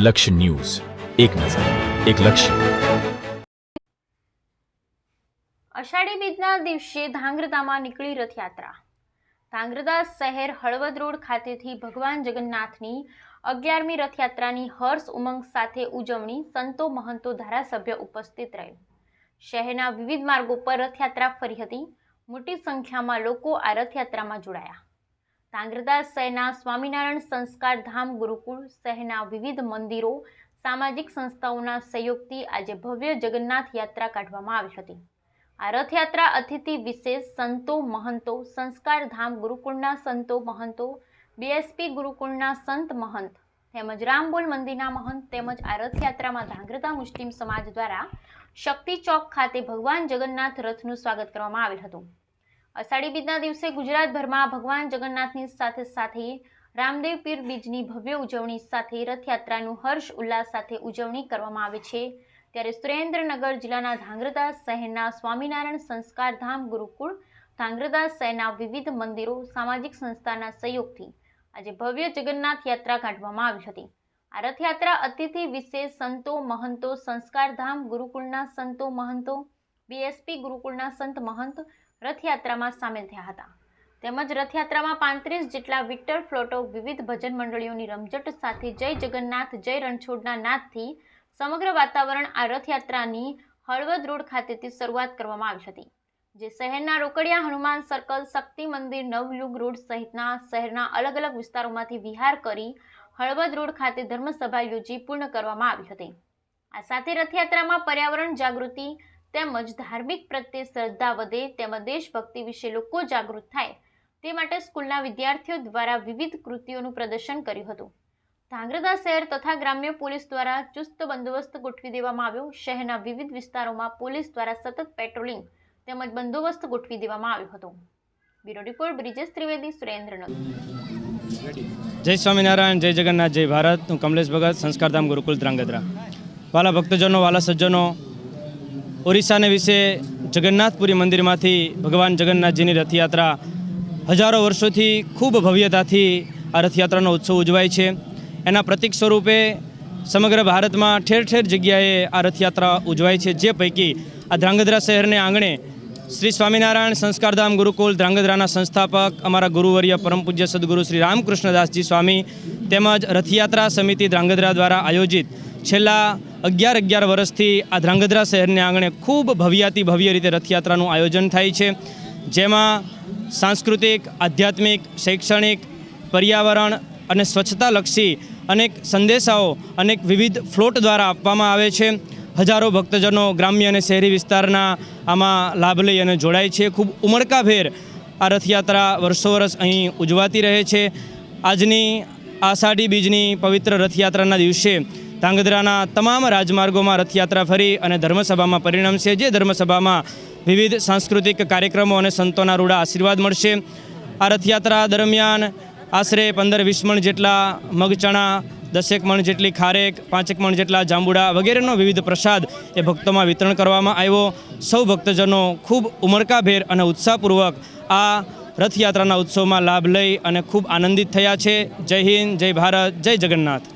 લક્ષ્ય ન્યૂઝ, એક નજર, એક લક્ષ્ય. અષાઢી બીજના દિવસે ધાંગ્રધામાં નીકળી રથયાત્રા. ધાંગ્રધા શહેર હળવદ રોડ ખાતેથી ભગવાન જગન્નાથની 11મી રથયાત્રાની હર્ષ ઉમંગ સાથે ઉજવણી. સંતો મહંતો ધારાસભ્ય ઉપસ્થિત રહે. શહેરના વિવિધ માર્ગો પર રથયાત્રા ફરી હતી. મોટી સંખ્યામાં લોકો આ રથયાત્રામાં જોડાયા. ધાંગ્રધા શહેરના સ્વામિનારાયણ સંસ્કાર ધામ ગુરુકુળ, શહેરના વિવિધ મંદિરો, સામાજિક સંસ્થાઓના સહયોગથી આજે ભવ્ય જગન્નાથ યાત્રા કાઢવામાં આવી હતી. આ રથયાત્રા અતિથિ વિશેષ સંતો મહંતો, સંસ્કાર ધામ ગુરુકુળના સંતો મહંતો, બીએસપી ગુરુકુળના સંત મહંત તેમજ રામબોલ મંદિરના મહંત તેમજ આ રથયાત્રામાં ધાંગ્રધા મુસ્લિમ સમાજ દ્વારા શક્તિ ચોક ખાતે ભગવાન જગન્નાથ રથનું સ્વાગત કરવામાં આવેલ હતું. અષાઢી બીજના દિવસે ગુજરાતભરમાં ભગવાન જગન્નાથની સાથે સાથે રામદેવ પીર બીજની ભવ્ય ઉજવણી સાથે રથયાત્રાનું હર્ષ ઉલ્લાસ સાથે ઉજવણી કરવામાં આવે છે. ત્યારે સુરેન્દ્રનગર જિલ્લાના ધાંગ્રધા શહેરના સ્વામિનારાયણ સંસ્કાર ધામ ગુરુકુળ, ધાંગ્રધા શહેરના વિવિધ મંદિરો, સામાજિક સંસ્થાના સહયોગથી આજે ભવ્ય જગન્નાથ યાત્રા કાઢવામાં આવી હતી. આ રથયાત્રા અતિથિ વિશેષ સંતો મહંતો, સંસ્કાર ધામ ગુરુકુળના સંતો મહંતો, બીએસપી ગુરુકુળના સંત મહંત રથયાત્રામાં સામેલ થયા હતા. તેમજ રથયાત્રામાં 35 જેટલા વિક્ટર ફ્લોટો, વિવિધ ભજન મંડળીઓની રમઝટ સાથે જય જગન્નાથ જય રણછોડના નાદથી સમગ્ર વાતાવરણ આ રથયાત્રાની હળવદ રોડ ખાતેથી શરૂઆત કરવામાં આવી હતી, જે શહેરના રોકડિયા, હનુમાન સર્કલ, શક્તિ મંદિર, નવયુગ રોડ સહિતના શહેરના અલગ અલગ વિસ્તારોમાંથી વિહાર કરી હળવદ રોડ ખાતે ધર્મસભા યોજી પૂર્ણ કરવામાં આવી હતી. આ સાથે રથયાત્રામાં પર્યાવરણ જાગૃતિ તેમજ ધાર્મિક પ્રત્યે શ્રદ્ધા વધે તેમજ દેશભક્તિ વિશે લોકો જાગૃત થાય તે માટે સ્કૂલના વિદ્યાર્થીઓ દ્વારા વિવિધ કૃતિઓનું પ્રદર્શન કર્યું હતું. ધાંગ્રધા શહેર તથા ગ્રામ્ય પોલીસ દ્વારા ચુસ્ત બંદોબસ્ત ગોઠવી દેવામાં આવ્યો. શહેરના વિવિધ વિસ્તારોમાં પોલીસ દ્વારા સતત પેટ્રોલિંગ તેમજ બંદોબસ્ત ગોઠવી દેવામાં આવ્યો હતો. Bureau report Brijesh Trivedi, Surendranagar. જય સ્વામિનારાયણ, જય જગન્નાથ, જય ભારત. હું કમલેશ ભગત, સંસ્કારધામ ગુરુકુલ ધ્રાંગધ્રા. વાલા ભક્તજનો, વાલા સજ્જનો, ઓરિસ્સાને વિશે જગન્નાથપુરી મંદિરમાંથી ભગવાન જગન્નાથજીની રથયાત્રા હજારો વર્ષોથી ખૂબ ભવ્યતાથી આ રથયાત્રાનો ઉત્સવ ઉજવાય છે. એના પ્રતીક સ્વરૂપે સમગ્ર ભારતમાં ઠેર ઠેર જગ્યાએ આ રથયાત્રા ઉજવાય છે. જે પૈકી આ ધ્રાંગધ્રા શહેરને આંગણે શ્રી સ્વામિનારાયણ સંસ્કારધામ ગુરુકુલ ધ્રાંગધ્રાના સંસ્થાપક અમારા ગુરુવર્ય પરમ પૂજ્ય સદગુરુ શ્રી રામકૃષ્ણદાસજી સ્વામી તેમજ રથયાત્રા સમિતિ ધ્રાંગધ્રા દ્વારા આયોજિત છેલ્લા 11 વર્ષથી આ ધ્રાંગધ્રા શહેરને આંગણે ખૂબ ભવ્યાતિ ભવ્ય રીતે રથયાત્રાનું આયોજન થાય છે, જેમાં સાંસ્કૃતિક, આધ્યાત્મિક, શૈક્ષણિક, પર્યાવરણ અને સ્વચ્છતાલક્ષી અનેક સંદેશાઓ અનેક વિવિધ ફ્લોટ દ્વારા આપવામાં આવે છે. હજારો ભક્તજનો ગ્રામ્ય અને શહેરી વિસ્તારના આમાં લાભ લઈ અને જોડાય છે. ખૂબ ઉમળકાભેર આ રથયાત્રા વર્ષો વર્ષ અહીં ઉજવાતી રહે છે. આજની આષાઢી બીજની પવિત્ર રથયાત્રાના દિવસે ધાંગધ્રાના તમામ રાજમાર્ગોમાં રથયાત્રા ફરી અને ધર્મસભામાં પરિણમશે, જે ધર્મસભામાં વિવિધ સાંસ્કૃતિક કાર્યક્રમો અને સંતોના રૂડા આશીર્વાદ મળશે. આ રથયાત્રા દરમિયાન આશરે 15-20 મણ જેટલા મગચણા, 10 મણ જેટલી ખારેક, 5 મણ જેટલા જાંબુડા વગેરેનો વિવિધ પ્રસાદ એ ભક્તોમાં વિતરણ કરવામાં આવ્યો. સૌ ભક્તજનો ખૂબ ઉમળકાભેર અને ઉત્સાહપૂર્વક આ રથયાત્રાના ઉત્સવમાં લાભ લઈ અને ખૂબ આનંદિત થયા છે. જય હિન્દ, જય ભારત, જય જગન્નાથ.